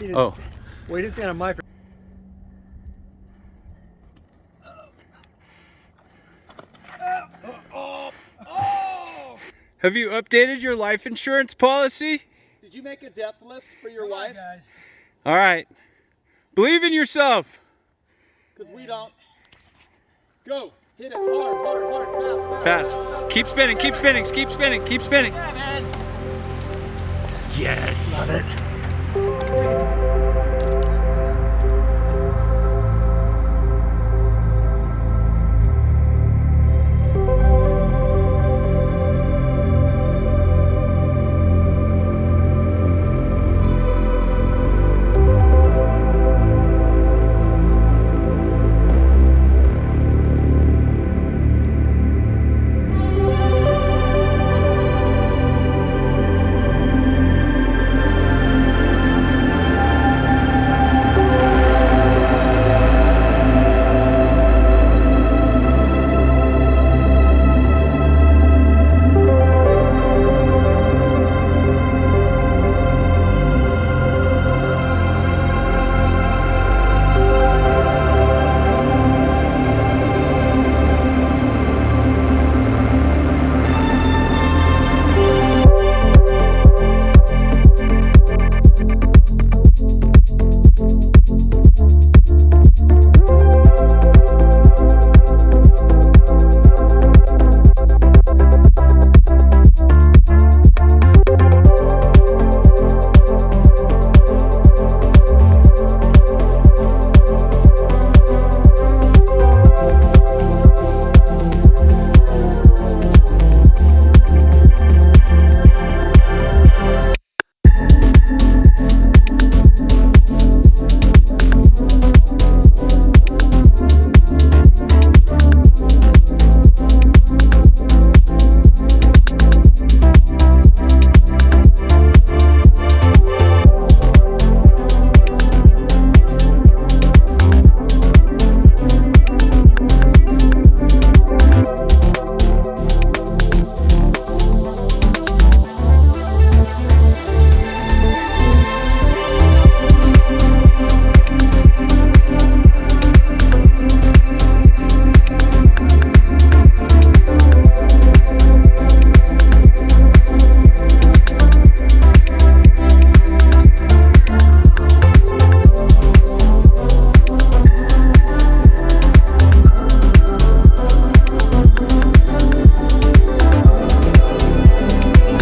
Oh. Well, he didn't stand on my. Have you updated your life insurance policy? Did you make a death list for your wife? Guys. All right. Believe in yourself. Because we don't. Go. Hit it hard, Fast. Keep spinning, keep spinning, keep spinning, keep spinning. Yeah, man. Yes. Love it.